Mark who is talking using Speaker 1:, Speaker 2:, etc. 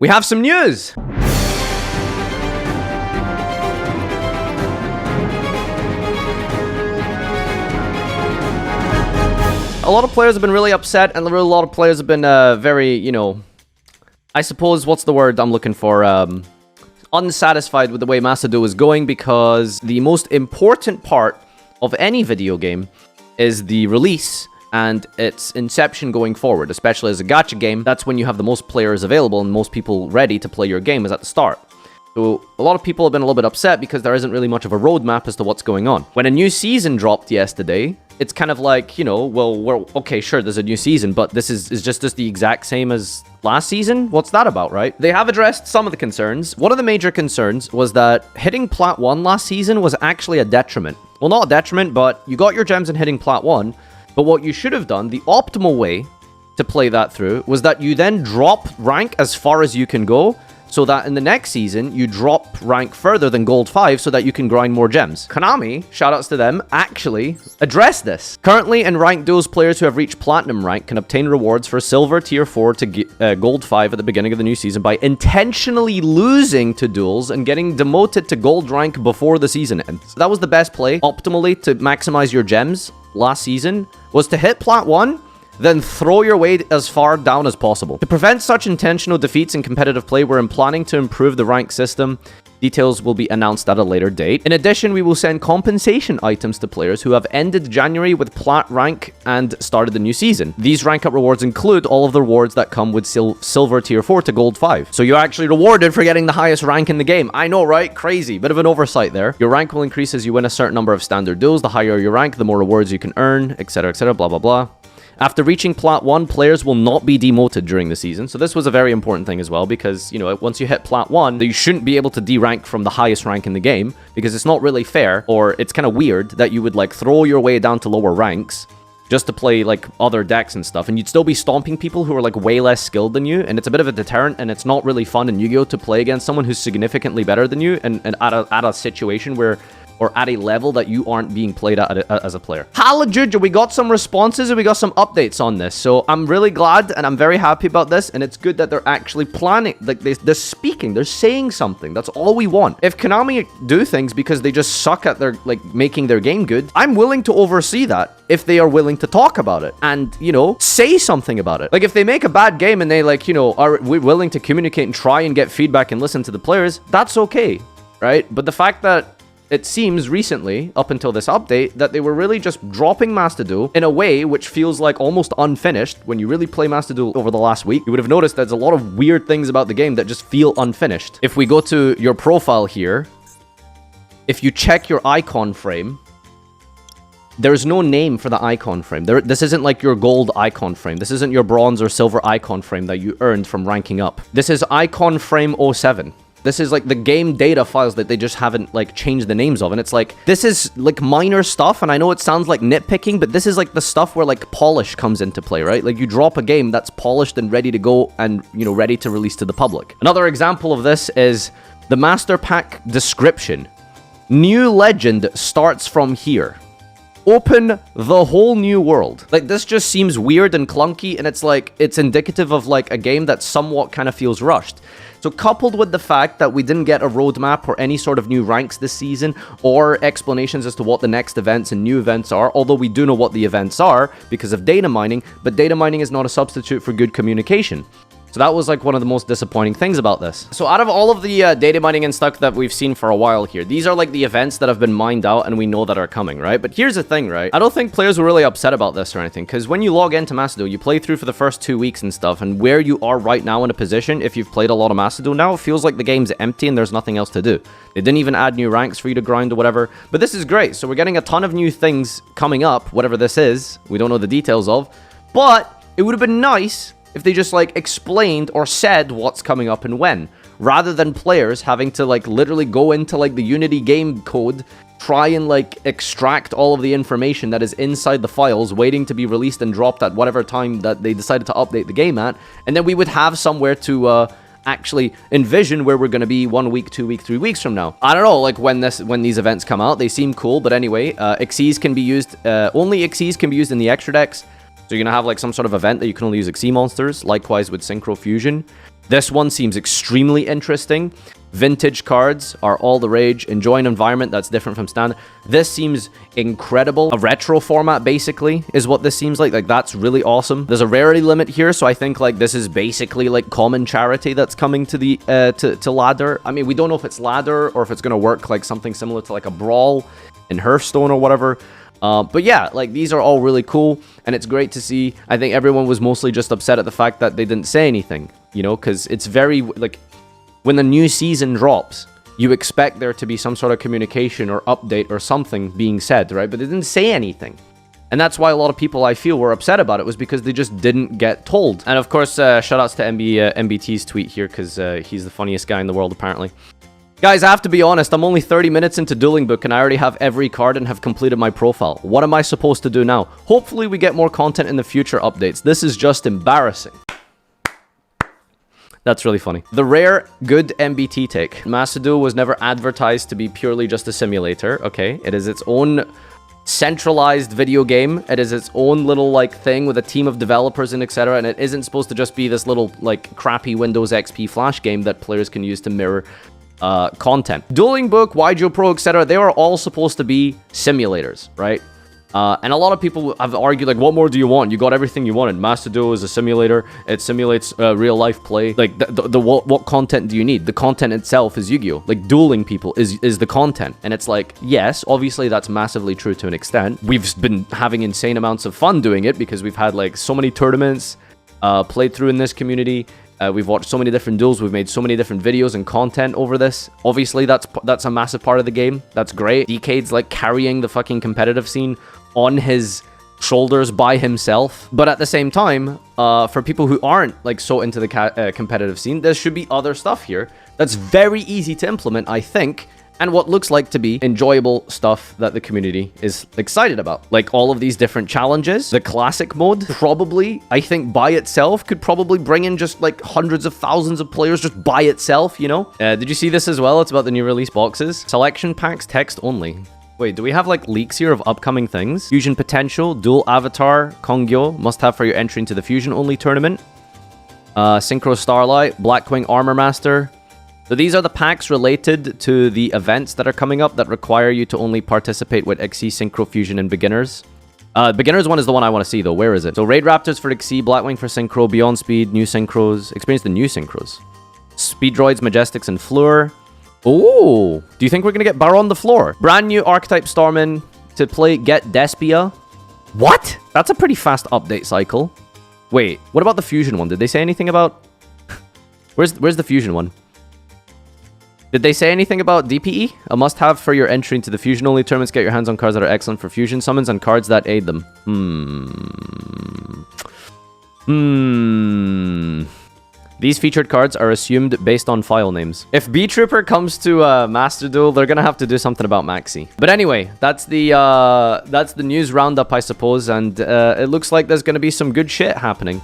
Speaker 1: We have some news! A lot of players have been really upset, and a lot of players have been very, you know, I suppose, what's the word I'm looking for? Unsatisfied with the way Master Duel is going, because the most important part of any video game is the release and its inception going forward, especially as a gacha game. That's when you have the most players available and most people ready to play your game is at the start. So a lot of people have been a little bit upset because there isn't really much of a roadmap as to what's going on. When a new season dropped yesterday, it's kind of like, you know, well, we're okay, sure, there's a new season, but this is just the exact same as last season? What's that about, right? They have addressed some of the concerns. One of the major concerns was that hitting Plat 1 last season was actually a detriment. Well, not a detriment, but you got your gems in hitting Plat 1, but what you should have done, the optimal way to play that through, was that you then drop rank as far as you can go, so that in the next season, you drop rank further than Gold 5 so that you can grind more gems. Konami, shoutouts to them, actually addressed this. Currently, in ranked duels, players who have reached Platinum rank can obtain rewards for Silver Tier 4 to Gold 5 at the beginning of the new season by intentionally losing to duels and getting demoted to Gold rank before the season ends. That was the best play, optimally, to maximize your gems last season, was to hit Plat 1, then throw your weight as far down as possible. To prevent such intentional defeats in competitive play, we're planning to improve the rank system. Details will be announced at a later date. In addition, we will send compensation items to players who have ended January with Plat rank and started the new season. These rank up rewards include all of the rewards that come with Silver Tier 4 to Gold 5. So you're actually rewarded for getting the highest rank in the game. I know, right? Crazy. Bit of an oversight there. Your rank will increase as you win a certain number of standard duels. The higher your rank, the more rewards you can earn, etc., blah, blah, blah. After reaching Plat 1, players will not be demoted during the season. So this was a very important thing as well, because, you know, once you hit Plat 1, you shouldn't be able to derank from the highest rank in the game, because it's not really fair, or it's kind of weird that you would, like, throw your way down to lower ranks just to play, like, other decks and stuff, and you'd still be stomping people who are, like, way less skilled than you, and it's a bit of a deterrent, and it's not really fun in Yu-Gi-Oh! To play against someone who's significantly better than you, and at a situation where, or at a level that you aren't being played at as a player. Hala Juju, we got some responses and we got some updates on this. So I'm really glad and I'm very happy about this. And it's good that they're actually planning, like they're speaking, they're saying something. That's all we want. If Konami do things because they just suck at their, like, making their game good, I'm willing to oversee that if they are willing to talk about it and, you know, say something about it. Like, if they make a bad game and they, like, you know, are we willing to communicate and try and get feedback and listen to the players, that's okay, right? But the fact that it seems recently, up until this update, that they were really just dropping Master Duel in a way which feels like almost unfinished. When you really play Master Duel over the last week, you would have noticed there's a lot of weird things about the game that just feel unfinished. If we go to your profile here, if you check your icon frame, there's no name for the icon frame. This isn't like your gold icon frame. This isn't your bronze or silver icon frame that you earned from ranking up. This is icon frame 07. This is like the game data files that they just haven't, like, changed the names of. And it's like, this is like minor stuff. And I know it sounds like nitpicking, but this is like the stuff where, like, polish comes into play, right? Like, you drop a game that's polished and ready to go and, you know, ready to release to the public. Another example of this is the Master Pack description. New legend starts from here. Open the whole new world. Like, this just seems weird and clunky, and it's like, it's indicative of, like, a game that somewhat kind of feels rushed. So coupled with the fact that we didn't get a roadmap or any sort of new ranks this season, or explanations as to what the next events and new events are, although we do know what the events are because of data mining, but data mining is not a substitute for good communication. So that was, like, one of the most disappointing things about this. So out of all of the data mining and stuff that we've seen for a while here, these are, like, the events that have been mined out and we know that are coming, right? But here's the thing, right? I don't think players were really upset about this or anything, because when you log into Master Duel, you play through for the first 2 weeks and stuff, and where you are right now in a position, if you've played a lot of Master Duel now, it feels like the game's empty and there's nothing else to do. They didn't even add new ranks for you to grind or whatever, but this is great. So we're getting a ton of new things coming up, whatever this is. We don't know the details of, but it would have been nice if they just, like, explained or said what's coming up and when, rather than players having to, like, literally go into, like, the Unity game code, try and, like, extract all of the information that is inside the files, waiting to be released and dropped at whatever time that they decided to update the game at, and then we would have somewhere to actually envision where we're going to be 1 week, 2 weeks, 3 weeks from now. I don't know, like, when these events come out, they seem cool, but anyway, Xyz can be used, only Xyz can be used in the extra decks. So you're going to have, like, some sort of event that you can only use Xyz monsters. Likewise with Synchro Fusion. This one seems extremely interesting. Vintage cards are all the rage. Enjoy an environment that's different from standard. This seems incredible. A retro format, basically, is what this seems like. Like, that's really awesome. There's a rarity limit here, so I think, like, this is basically, like, common charity that's coming to the, to ladder. I mean, we don't know if it's ladder or if it's gonna work like something similar to, like, a brawl in Hearthstone or whatever. But yeah, like, these are all really cool, and it's great to see. I think everyone was mostly just upset at the fact that they didn't say anything, you know, because it's very, like, when the new season drops, you expect there to be some sort of communication or update or something being said, right? But they didn't say anything. And that's why a lot of people, I feel, were upset about it, was because they just didn't get told. And of course, shoutouts to MBT's tweet here, because he's the funniest guy in the world, apparently. Guys, I have to be honest, I'm only 30 minutes into Dueling Book, and I already have every card and have completed my profile. What am I supposed to do now? Hopefully we get more content in the future updates. This is just embarrassing. That's really funny. The rare good MBT take. Master Duel was never advertised to be purely just a simulator, okay? It is its own centralized video game. It is its own little, like, thing with a team of developers and etc. And it isn't supposed to just be this little, like, crappy Windows XP Flash game that players can use to mirror content. Dueling Book, YGO Pro, etc. They are all supposed to be simulators, right? And a lot of people have argued, like, what more do you want? You got everything you wanted. Master Duel is a simulator. It simulates real-life play. Like, what content do you need? The content itself is Yu-Gi-Oh! Like, dueling people is the content. And it's like, yes, obviously that's massively true to an extent. We've been having insane amounts of fun doing it because we've had, like, so many tournaments played through in this community. We've watched so many different duels. We've made so many different videos and content over this. Obviously, that's a massive part of the game. That's great. Decade's, like, carrying the fucking competitive scene on his shoulders by himself. But at the same time, for people who aren't, like, so into the competitive scene, there should be other stuff here that's very easy to implement, I think, and what looks like to be enjoyable stuff that the community is excited about. Like, all of these different challenges. The classic mode, probably, I think, by itself, could probably bring in just, like, hundreds of thousands of players just by itself, you know? Did you see this as well? It's about the new release boxes. Selection packs, text only. Wait, do we have, like, leaks here of upcoming things? Fusion Potential, Dual Avatar, Kongyo, must have for your entry into the Fusion-only tournament. Synchro Starlight, Blackwing Armor Master. So these are the packs related to the events that are coming up that require you to only participate with XE, Synchro, Fusion, and Beginners. Beginners one is the one I want to see, though. Where is it? So Raid Raptors for XE, Blackwing for Synchro, Beyond Speed, New Synchros. Experience the new Synchros. Speed Droids, Majestics, and Fleur. Oh, do you think we're going to get Baron the Floor? Brand new Archetype Starman to play Get Despia. What? That's a pretty fast update cycle. Wait, what about the Fusion one? Did they say anything about... Where's the Fusion one? Did they say anything about DPE? A must-have for your entry into the Fusion-only tournaments. Get your hands on cards that are excellent for Fusion summons and cards that aid them. These featured cards are assumed based on file names. If B-Trooper comes to Master Duel, they're gonna have to do something about Maxi. But anyway, that's the news roundup, I suppose, and it looks like there's gonna be some good shit happening.